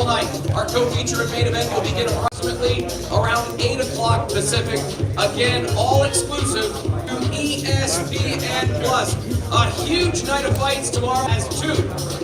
all night. Our co-feature and main event will begin approximately around 8 o'clock Pacific. Again, all exclusive to ESPN Plus. A huge night of fights tomorrow as 2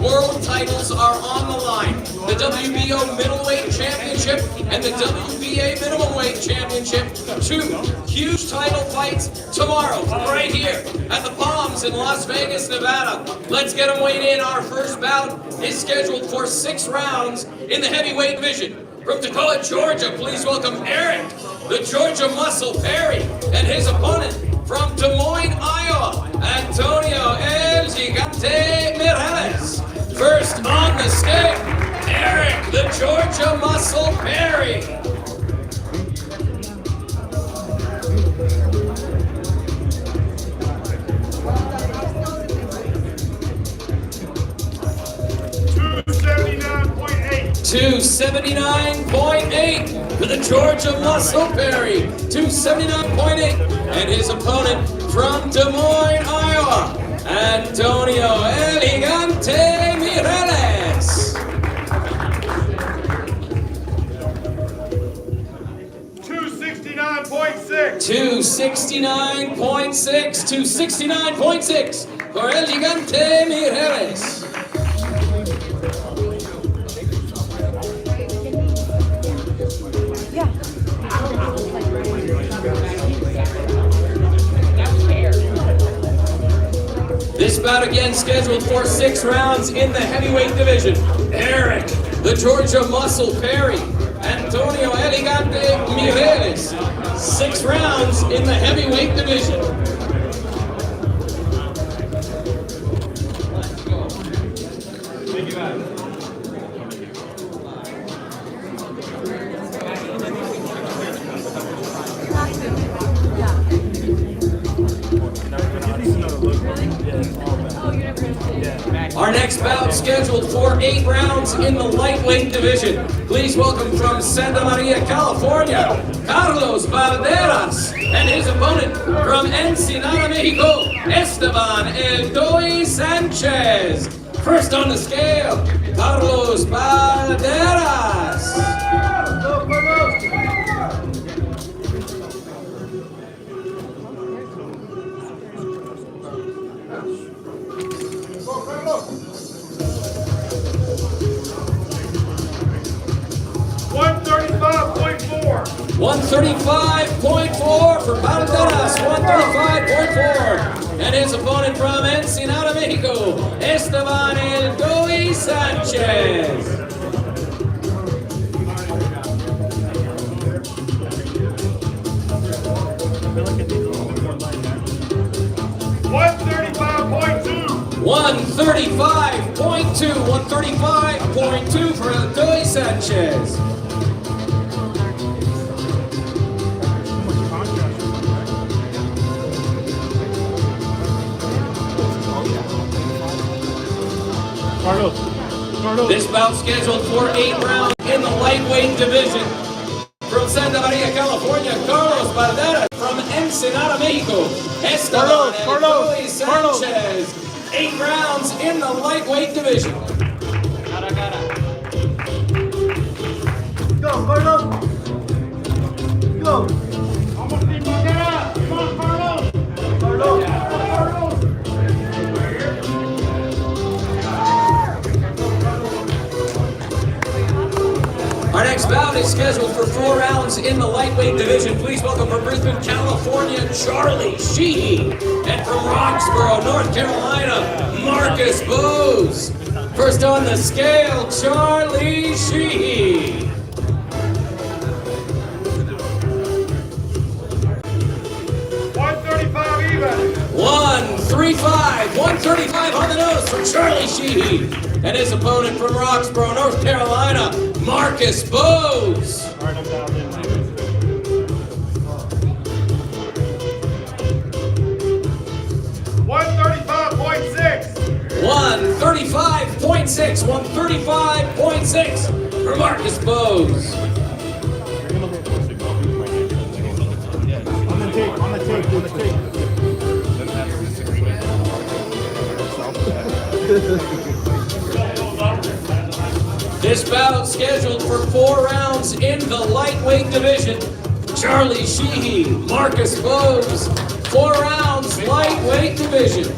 world titles are on the line. The WBO Middleweight Championship and the WBA Minimum Weight Championship. 2 huge title fights tomorrow, right here at the Palms in Las Vegas, Nevada. Let's get them weighed in. Our first bout is scheduled for 6 rounds in the heavyweight division. From Tacoma, Georgia, please welcome Eric, the Georgia Muscle Perry, and his opponent from Des Moines, Iowa, Antonio El Gigante Mireles. First on the scale, Eric, the Georgia Muscle Perry. $279.8 for the Georgia Muscle Perry. $279.8. And his opponent from Des Moines, Iowa, Antonio El Gigante Mireles. $269.6 for El Gigante Mireles. This bout again scheduled for 6 rounds in the heavyweight division. Eric, the Georgia Muscle Perry, Antonio El Gigante Mireles. 6 rounds in the heavyweight division. Our next bout scheduled for 8 rounds in the lightweight division. Please welcome from Santa Maria, California, Karlos Balderas, and his opponent from Ensenada, Mexico, Esteban El Doi Sanchez. First on the scale, Karlos Balderas. 135.4 for Balderas, 135.4. And his opponent from Ensenada, Mexico, Esteban El Doi Sanchez. $135.2 for El Doi Sanchez. This bout scheduled for 8 rounds in the lightweight division. From Santa Maria, California, Karlos Balderas. From Ensenada, Mexico, Esteban El Doi Sanchez. 8 rounds in the lightweight division. Go, Carlos! Go! Come on, Carlos! Carlos! Our next bout is scheduled for 4 rounds in the lightweight division. Please welcome from Brisbane, California, Charlie Sheehy. And from Roxborough, North Carolina, Marcus Bose. First on the scale, Charlie Sheehy. 135 on the nose from Charlie Sheehy. And his opponent from Roxborough, North Carolina, Marcus Bose. 135.6 for Marcus Bose. On the tape. This This bout scheduled for 4 rounds in the lightweight division. Charlie Sheehy, Marcus Bose, 4 rounds, lightweight division.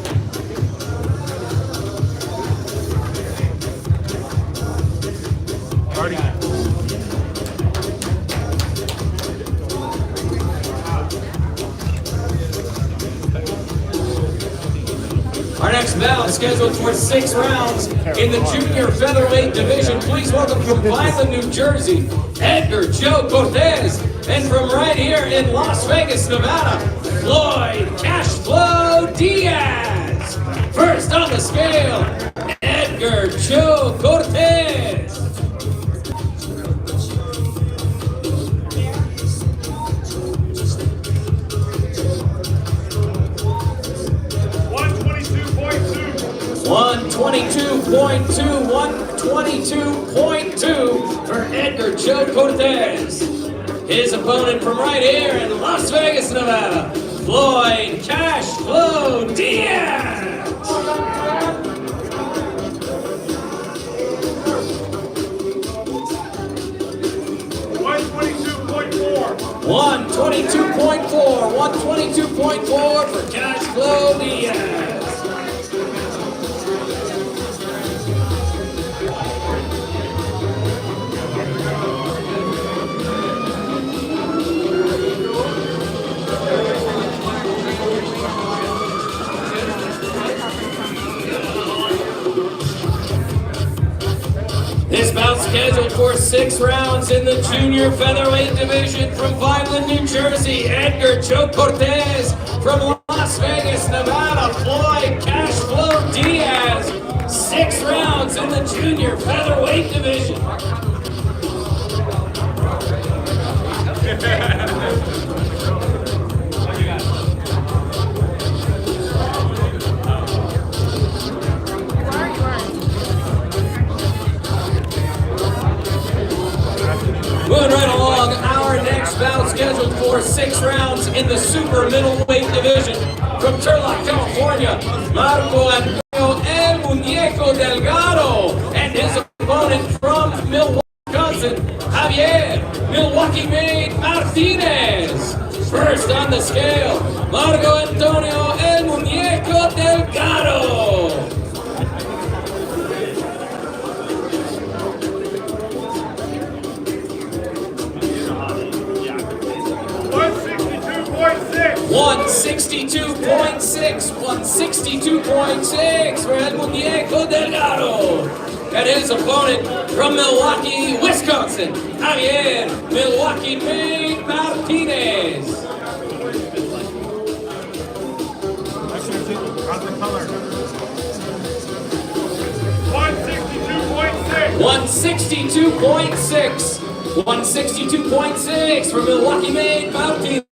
Our next bout scheduled for 6 rounds in the junior featherweight division. Please welcome from Vineland, New Jersey, Edgar Joe Cortez. And from right here in Las Vegas, Nevada, Floyd Cashflow Diaz. First on the scale, Edgar Joe Cortez. 122.2 for Edgar Joe Cortez. His opponent from right here in Las Vegas, Nevada, Floyd Cashflow Diaz. 122.4 for Cashflow Diaz. This bout scheduled for 6 rounds in the junior featherweight division from Vineland, New Jersey, Edgar Joe Cortez. From Las Vegas, Nevada, Floyd Cashflow Diaz. 6 rounds in the junior featherweight division. Moving right along, our next bout scheduled for 6 rounds in the super middleweight division. From Turlock, California, Marco Antonio El Muñeco Delgado. And his opponent from Milwaukee, Wisconsin, Javier Milwaukee-made Martinez. First on the scale, Marco Antonio El Muñeco Delgado. 162.6 for El Muñeco Delgado. And his opponent from Milwaukee, Wisconsin, Javier Milwaukee-made Martinez. 162.6 for Milwaukee-made Martinez.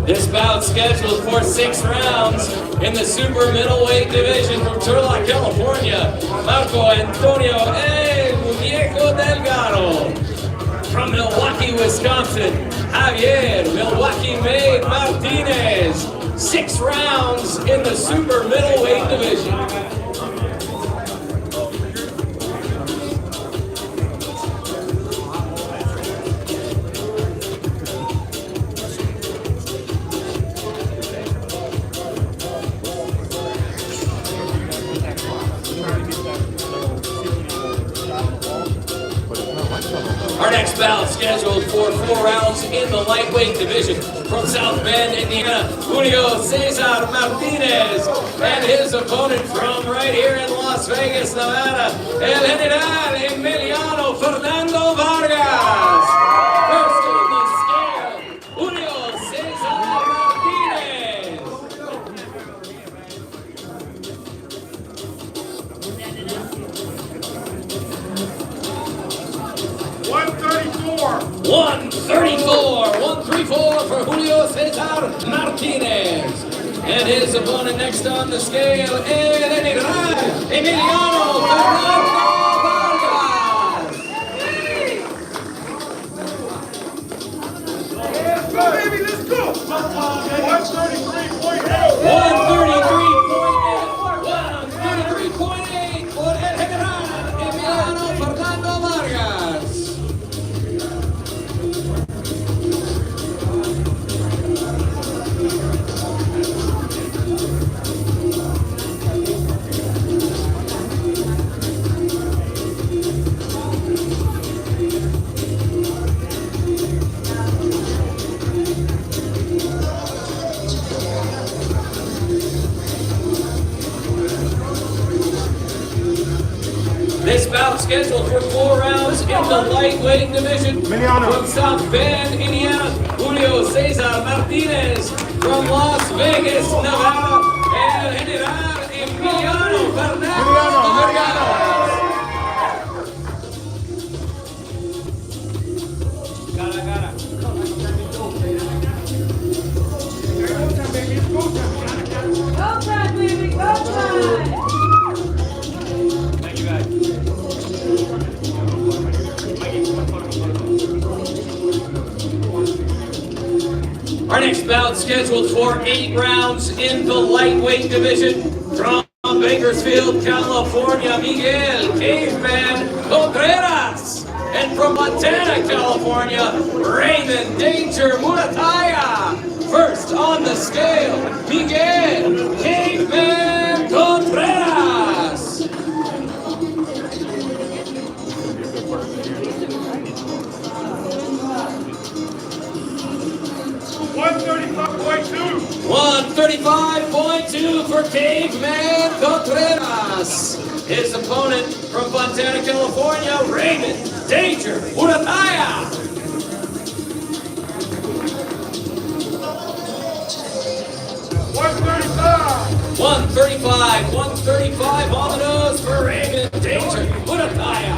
This bout scheduled for 6 rounds in the super middleweight division from Turlock, California, Marco Antonio El Muñeco Delgado. From Milwaukee, Wisconsin, Javier Milwaukee-made Martinez. 6 rounds in the super middleweight division. Our next bout scheduled for 4 rounds in the lightweight division from South Bend, Indiana, Julio Cesar Martinez, and his opponent from right here in Las Vegas, Nevada, El General Emiliano Fernando Vargas. First on the scale, Julio Cesar Martinez. 134 for Julio Cesar Martinez. And his opponent next on the scale, El General Emiliano Fernando Vargas. for 4 rounds in the lightweight division. From South Bend, Indiana, Julio Cesar Martinez. From Las Vegas, Nevada, El General Emiliano Fernando. Go time, baby, go time! Thank you, guys. Our next bout scheduled for 8 rounds in the lightweight division. From Bakersfield, California, Miguel Caveman Contreras. And from Montana, California, Raymond Danger Murataya. First on the scale, Miguel Caveman Contreras. 135.2 for Caveman Contreras. His opponent from Montana, California, Raymond Danger Murataya. 135 on the nose for Raymond Danger Murataya.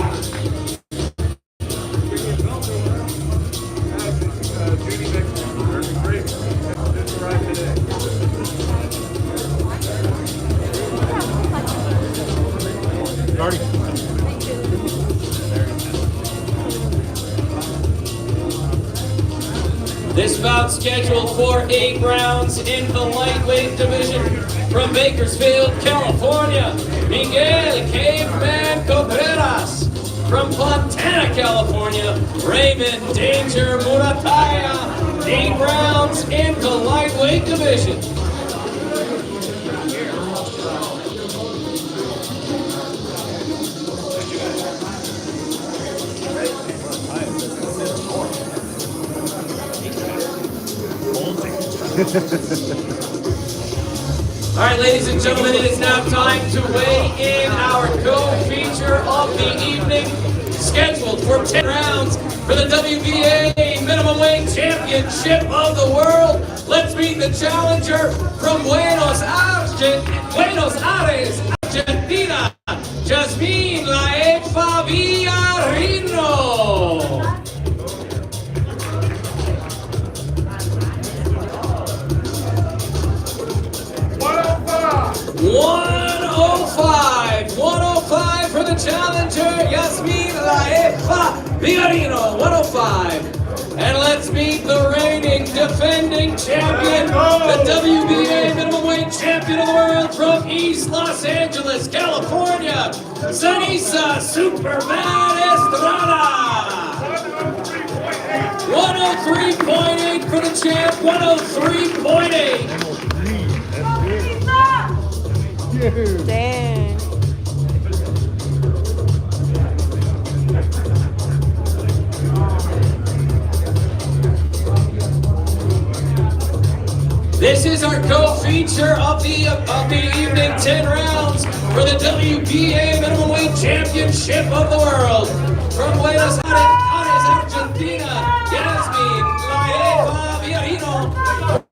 This bout scheduled for 8 rounds in the lightweight division. From Bakersfield, California, Miguel Caveman Contreras. From Montana, California, Raymond Danger Murataya. 8 rounds in the lightweight division. All right, ladies and gentlemen, it is now time to weigh in our co-feature of the evening, scheduled for 10 rounds for the WBA Minimum Weight Championship of the World. Let's meet the challenger from Buenos Aires, Argentina, Jasmine Laefa Villarino. 105 for the challenger, Jasmine Laefa Villarino, 105. And let's meet the reigning, defending champion, the WBA minimum weight champion of the world from East Los Angeles, California, Seniesa Estrada. 103.8 for the champ, 103.8. Dang. This is our co-feature of the evening, 10 rounds for the WBA Minimum Weight Championship of the World. From Buenos Aires, Argentina, Jasmine Laefa Villarino.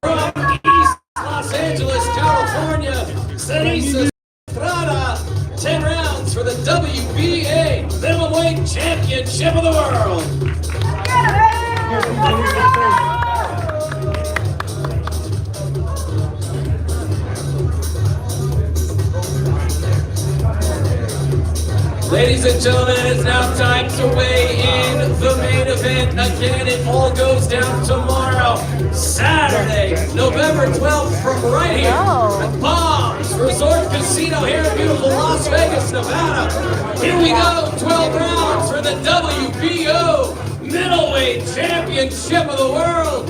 From East Los Angeles, California, Seniesa Estrada. 10 rounds for the WBA Minimum Weight Championship of the World. Ladies and gentlemen, it is now time to weigh in the main event. Again, it all goes down tomorrow, Saturday, November 12th, from right here at Palms Resort Casino here in beautiful Las Vegas, Nevada. Here we go, 12 rounds for the WBO Middleweight Championship of the World.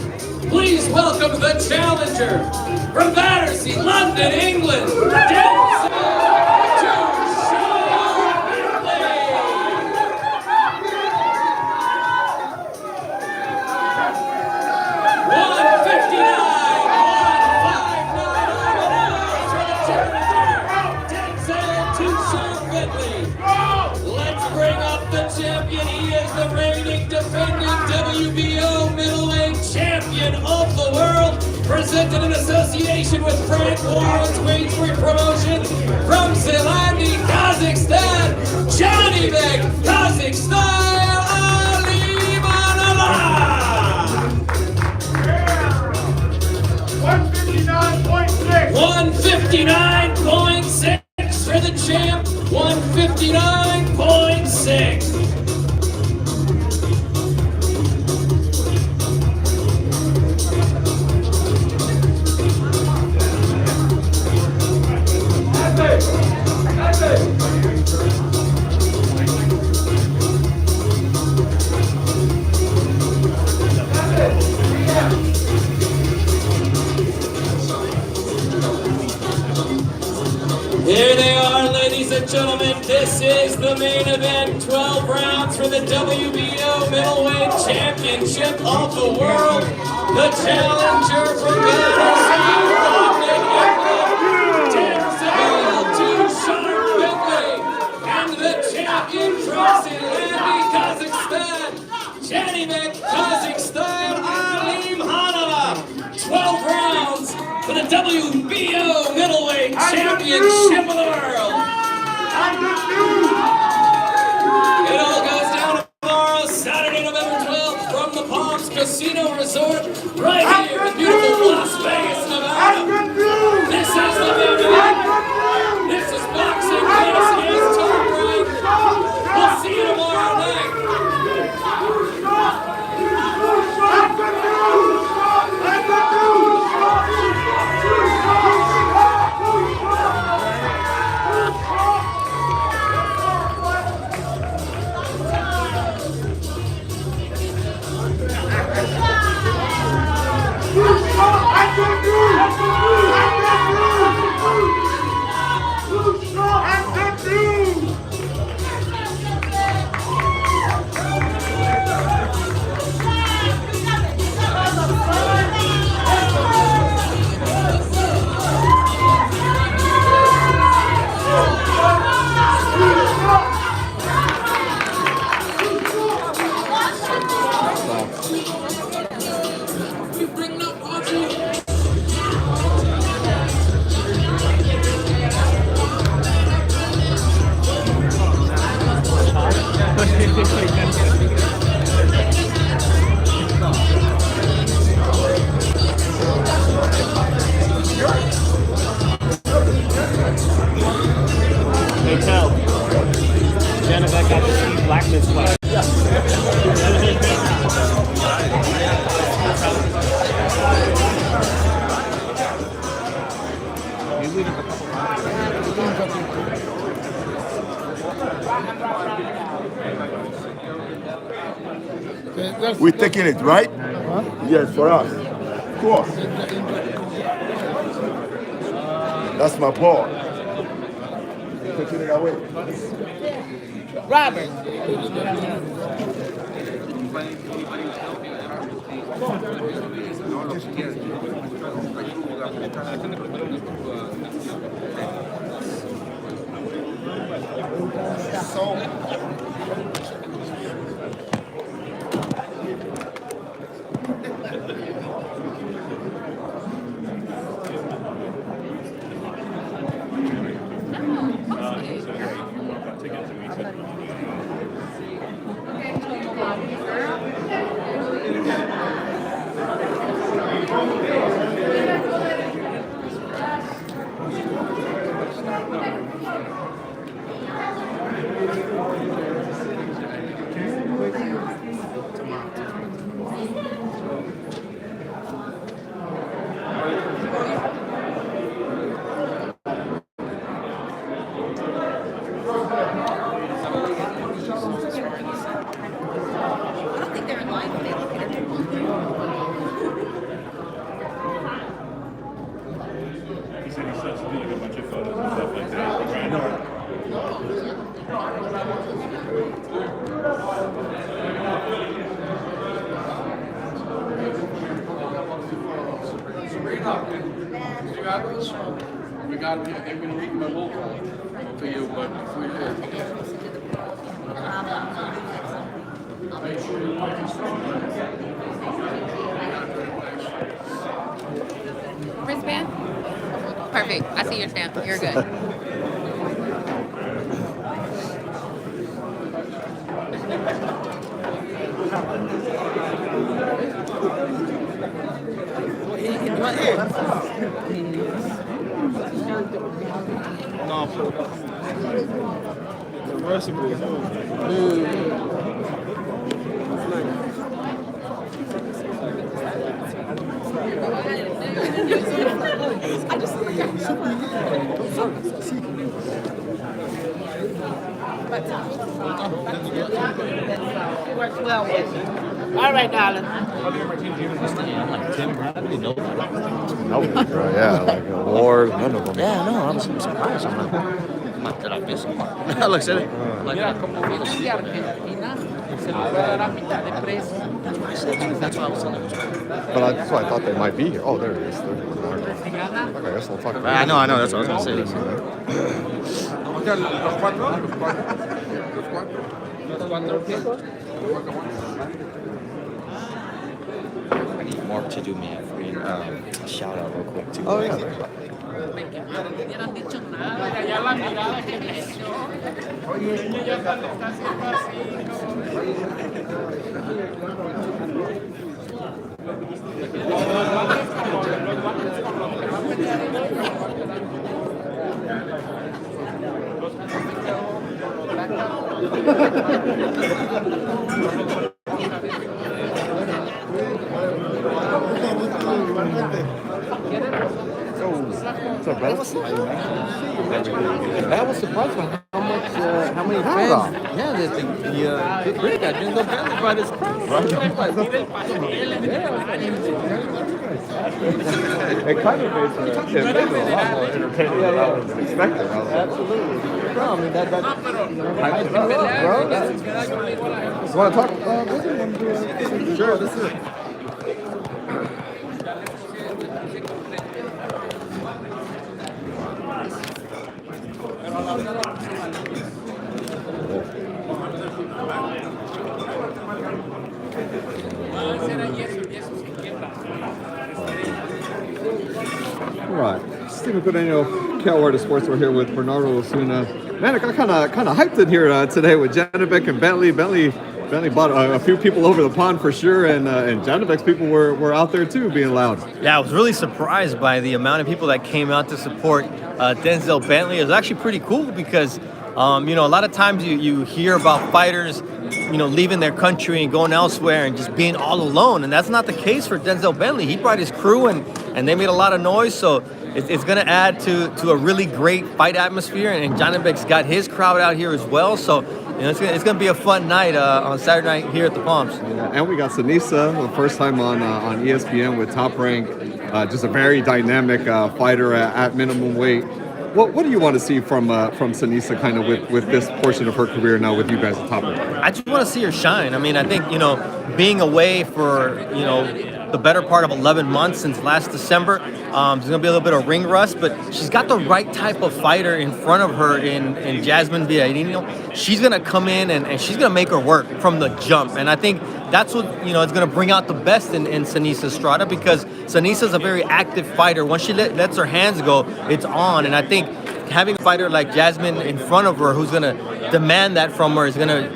Please welcome the challenger from Battersea, London, England, Anderson Let's bring up the defending WBO middleweight champion of the world, presented in association with Frank Warren's Queensbury Promotions from Zelandi, Kazakhstan, Janibek, Kazakhstan, Ali Manala. 159.6 for the champ. 159.6. Here they are, ladies and gentlemen. This is the main event. 12 rounds for the WBO Middleweight Championship of the world. The challenger from Ghana, to Sharp Bentley. And the champion from Zelandi, Kazakhstan, Janibek, Kazakhstan, Ali Manala. 12 rounds for the WBO Middleweight Championship of the world. It all goes down tomorrow, Saturday, November 12th, from the Palms Casino Resort, right here in beautiful Las Vegas, Nevada. This is the main event. This is boxing. This is Tom Brady. We'll see you tomorrow night. They tell. Janibek got to see blackness flag. We're taking it, right? Yes, for us. Of course. That's my ball. Taking it away. Robert. We got they've been reading my book for you, but we did. Wristband? Perfect. I see your stamp. You're good. No, All right, darling. I'm like, Tim Bradley, no. Nobody, bro. Yeah, like awards, none of them. Yeah, no, I'm surprised. I'm like, did I miss him? I looked at it. Like, Mira, como Messi y Argentina, se le puede dar a mitad de precio. that's why I was telling you. But that's why I thought they might be here. Oh, there it is. Okay, that's what I'm talking about. I know, that's what I was going to say. I need Mark to do me a shout out real quick, too. Oh, yeah. No hubieran dicho nada, y allá la mirada que le echó. Oye, ella ya está haciendo así. I was surprised by how much, how many fans. Yeah, the great guy, Denzel Bentley, brought his crowd. It kind of made it a lot more entertaining than I would have expected. Absolutely. No, I mean, that Hype it up, bro. You want to talk? Sure, this is it. All right, Stephen Guadagno, Cal Word of Sports. We're here with Bernardo Osuna. Man, I got kind of hyped in here today with Janibek and Bentley. Bentley bought a few people over the pond for sure, and Janibek's people were out there too, being loud. Yeah, I was really surprised by the amount of people that came out to support Denzel Bentley. It was actually pretty cool because, a lot of times you hear about fighters, leaving their country and going elsewhere and just being all alone, and that's not the case for Denzel Bentley. He brought his crew, and they made a lot of noise, so it's going to add to a really great fight atmosphere, and Janibek's got his crowd out here as well, so it's going to be a fun night on Saturday night here at the Palms. Yeah, and we got Seniesa, the first time on ESPN with Top Rank, just a very dynamic fighter at minimum weight. What do you want to see from Seniesa kind of with this portion of her career now with you guys at Top Rank? I just want to see her shine. I mean, I think, being away for, the better part of 11 months since last December, there's going to be a little bit of ring rust, but she's got the right type of fighter in front of her in Jasmine Villarino. She's going to come in and she's going to make her work from the jump. And I think that's what, it's going to bring out the best in Seniesa Estrada, because Seniesa's a very active fighter. Once she lets her hands go, it's on. And I think having a fighter like Jasmine in front of her who's going to demand that from her is going to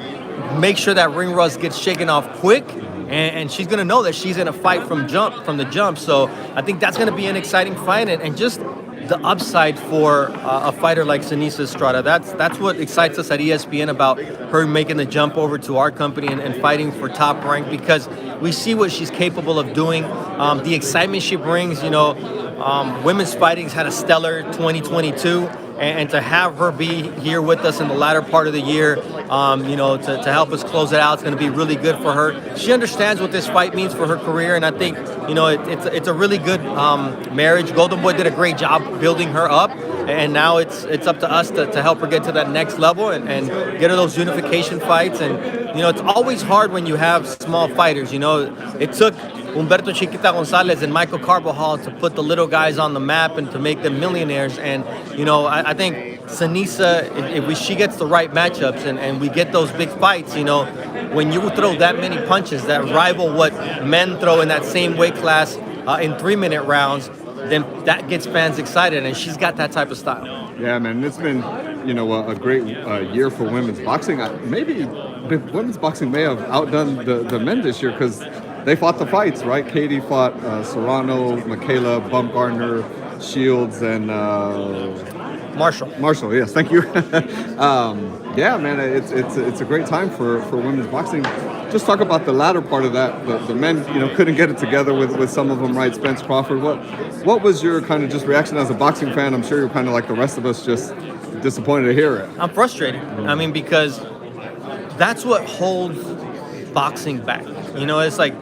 make sure that ring rust gets shaken off quick. And she's going to know that she's going to fight from the jump. So I think that's going to be an exciting fight. And just the upside for a fighter like Seniesa Estrada. That's what excites us at ESPN about her making the jump over to our company and fighting for Top Rank, because we see what she's capable of doing. The excitement she brings, women's fighting's had a stellar 2022. And to have her be here with us in the latter part of the year, to help us close it out, it's going to be really good for her. She understands what this fight means for her career, and I think, it's a really good marriage. Golden Boy did a great job building her up, and now it's up to us to help her get to that next level and get her those unification fights. And, it's always hard when you have small fighters. It took Humberto Chiquita Gonzalez and Michael Carbajal to put the little guys on the map and to make them millionaires. And, I think Seniesa, if she gets the right matchups and we get those big fights, when you throw that many punches that rival what men throw in that same weight class in 3-minute rounds, then that gets fans excited, and she's got that type of style. Yeah, man, it's been, a great year for women's boxing. Maybe women's boxing may have outdone the men this year because they fought the fights, right? Katie fought Serrano, Michaela, Baumgartner, Shields, and Marshall, yes, thank you. Yeah, man, it's a great time for women's boxing. Just talk about the latter part of that. The men, couldn't get it together with some of them, right? Spence Crawford. What was your kind of just reaction as a boxing fan? I'm sure you're kind of like the rest of us, just disappointed to hear it. I'm frustrated. I mean, because that's what holds boxing back. It's like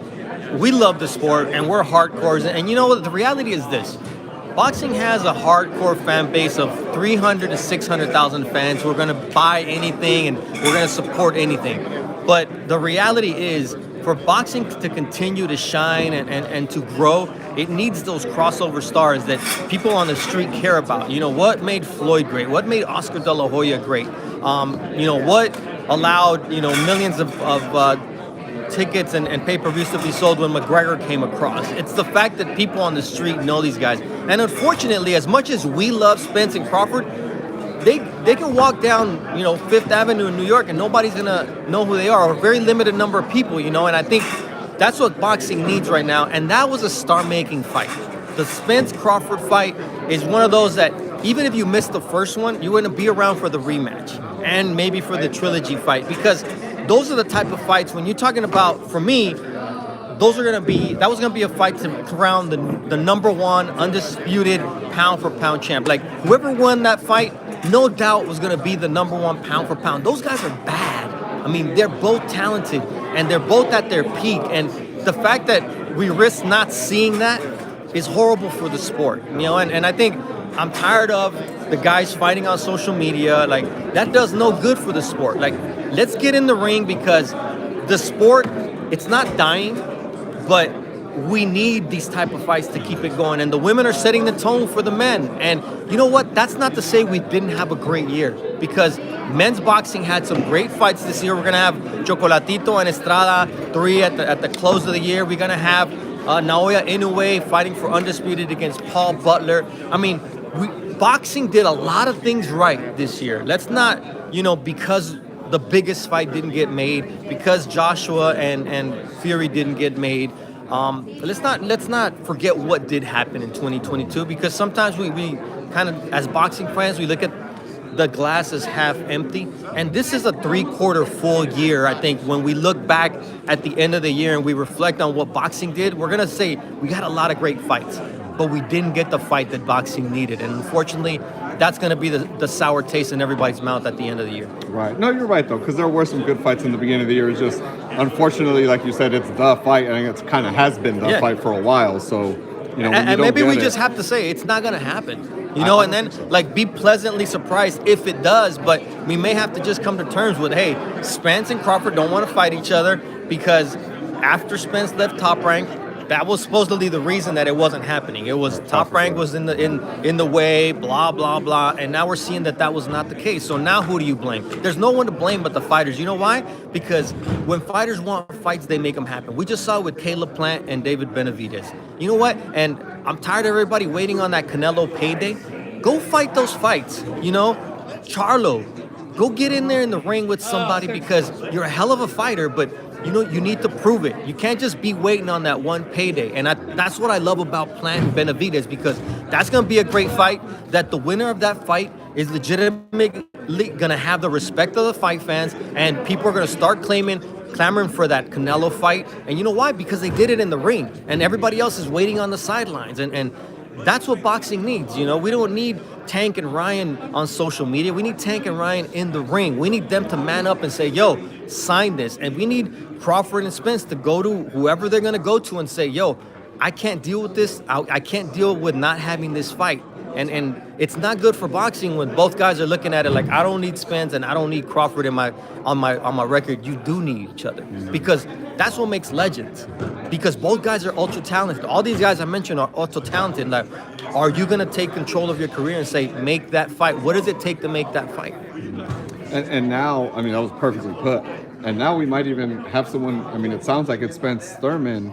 we love the sport and we're hardcores. And you know what? The reality is this. Boxing has a hardcore fan base of 300 to 600,000 fans who are going to buy anything and we're going to support anything. But the reality is, for boxing to continue to shine and to grow, it needs those crossover stars that people on the street care about. What made Floyd great? What made Oscar De La Hoya great? What allowed, millions of tickets and pay-per-views to be sold when McGregor came across. It's the fact that people on the street know these guys. And unfortunately, as much as we love Spence and Crawford, they can walk down, Fifth Avenue in New York and nobody's going to know who they are, or a very limited number of people, and I think that's what boxing needs right now. And that was a star-making fight. The Spence-Crawford fight is one of those that even if you missed the first one, you're going to be around for the rematch and maybe for the trilogy fight, because those are the type of fights when you're talking about, for me, that was going to be a fight to crown the number one undisputed pound for pound champ. Like whoever won that fight, no doubt was going to be the number one pound for pound. Those guys are bad. I mean, they're both talented and they're both at their peak. And the fact that we risk not seeing that is horrible for the sport. And I think I'm tired of the guys fighting on social media. Like that does no good for the sport. Like, let's get in the ring, because the sport, it's not dying, but we need these type of fights to keep it going. And the women are setting the tone for the men. And you know what? That's not to say we didn't have a great year, because men's boxing had some great fights this year. We're going to have Chocolatito and Estrada 3 at the close of the year. We're going to have Naoya Inoue fighting for undisputed against Paul Butler. I mean, boxing did a lot of things right this year. Let's not, because the biggest fight didn't get made, because Joshua and Fury didn't get made, let's not forget what did happen in 2022, because sometimes we kind of, as boxing fans, we look at the glass as half empty, and this is a 3/4 full year. I think when we look back at the end of the year and we reflect on what boxing did, we're gonna say we got a lot of great fights, but we didn't get the fight that boxing needed. And unfortunately, that's going to be the sour taste in everybody's mouth at the end of the year. Right. No, you're right, though, because there were some good fights in the beginning of the year. It's just, unfortunately, like you said, it's the fight, and it kind of has been the fight for a while. So, and maybe we just have to say it's not going to happen, and then, be pleasantly surprised if it does. But we may have to just come to terms with, hey, Spence and Crawford don't want to fight each other, because after Spence left Top Rank, that was supposedly the reason that it wasn't happening. It was Top Rank was in the way, blah, blah, blah. And now we're seeing that was not the case. So now who do you blame? There's no one to blame but the fighters. You know why? Because when fighters want fights, they make them happen. We just saw it with Caleb Plant and David Benavidez. You know what? And I'm tired of everybody waiting on that Canelo payday. Go fight those fights. Charlo, go get in there in the ring with somebody, because you're a hell of a fighter, but you need to prove it. You can't just be waiting on that one payday. And that's what I love about Plant and Benavidez, because that's going to be a great fight, that the winner of that fight is legitimately going to have the respect of the fight fans, and people are going to start clamoring for that Canelo fight. And you know why? Because they did it in the ring, and everybody else is waiting on the sidelines. And that's what boxing needs. We don't need Tank and Ryan on social media. We need Tank and Ryan in the ring. We need them to man up and say, yo, sign this. And we need Crawford and Spence to go to whoever they're going to go to and say, yo, I can't deal with this. I can't deal with not having this fight. And it's not good for boxing when both guys are looking at it like, I don't need Spence and I don't need Crawford on my record. You do need each other, because that's what makes legends. Because both guys are ultra talented. All these guys I mentioned are ultra talented. Like, are you gonna take control of your career and say, make that fight? What does it take to make that fight? And now, I mean, that was perfectly put. And now we might even have someone, I mean, it sounds like it Spence Thurman.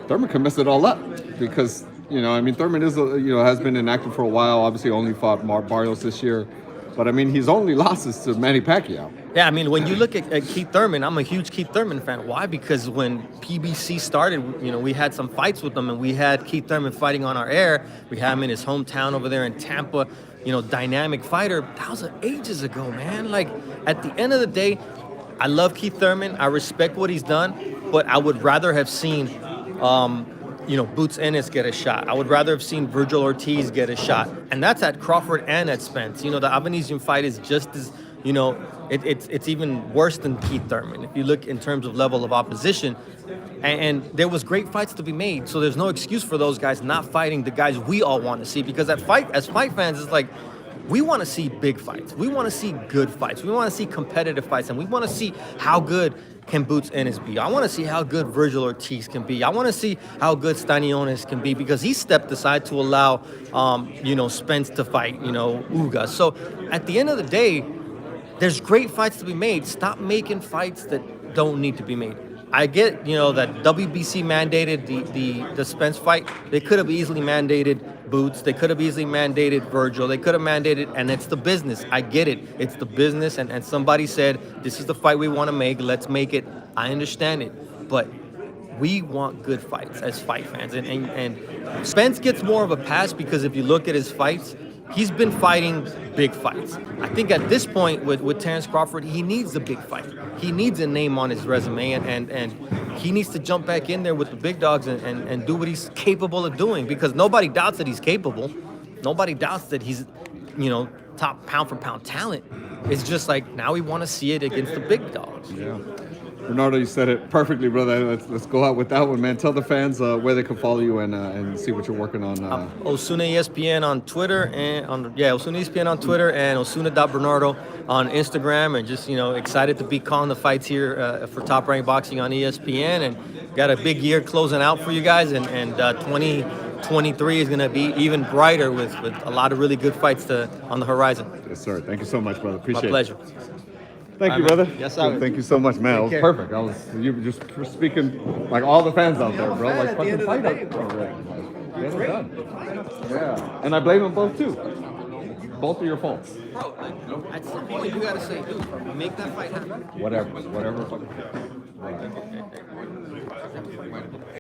Thurman can mess it all up because, you know, I mean, Thurman is, has been inactive for a while. Obviously only fought Barrios this year. But, I mean, he's only losses to Manny Pacquiao. Yeah, I mean, when you look at Keith Thurman, I'm a huge Keith Thurman fan. Why? Because when PBC started, we had some fights with them, and we had Keith Thurman fighting on our air. We had him in his hometown over there in Tampa, dynamic fighter. That was ages ago, man. Like, at the end of the day, I love Keith Thurman. I respect what he's done, but I would rather have seen, Boots Ennis get a shot. I would rather have seen Virgil Ortiz get a shot. And that's at Crawford and at Spence. The Avanesian fight is just as, it's even worse than Keith Thurman. If you look in terms of level of opposition, and there was great fights to be made. So there's no excuse for those guys not fighting the guys we all want to see, because as fight fans, it's like, we want to see big fights. We want to see good fights. We want to see competitive fights, and we want to see how good can Boots Ennis be. I want to see how good Virgil Ortiz can be. I want to see how good Stanionis can be, because he stepped aside to allow, Spence to fight, Uga. So at the end of the day, there's great fights to be made. Stop making fights that don't need to be made. I get, that WBC mandated the Spence fight. They could have easily mandated Boots. They could have easily mandated Virgil. They could have mandated, and it's the business. I get it. It's the business, and somebody said, this is the fight we want to make. Let's make it. I understand it. But we want good fights as fight fans. And Spence gets more of a pass because if you look at his fights, he's been fighting big fights. I think at this point with Terrence Crawford, he needs a big fight. He needs a name on his resume, and he needs to jump back in there with the big dogs and do what he's capable of doing, because nobody doubts that he's capable. Nobody doubts that he's, top pound for pound talent. It's just like, now we want to see it against the big dogs. Yeah. Bernardo, you said it perfectly, brother. Let's go out with that one, man. Tell the fans where they can follow you and see what you're working on. Osuna ESPN on Twitter Osuna ESPN on Twitter, and Osuna.Bernardo on Instagram, and just excited to be calling the fights here for Top Rank Boxing on ESPN, and got a big year closing out for you guys, and 2023 is going to be even brighter with a lot of really good fights on the horizon. Yes, sir. Thank you so much, brother. Appreciate it. My pleasure. Thank you, brother. Yes, sir. Thank you so much, man. It was perfect. You were just speaking like all the fans out there, bro. Like, fucking fight up. Get it done. Yeah. And I blame them both, too. Both of your faults. Bro, at some point you got to say, dude, make that fight happen. Whatever fucking.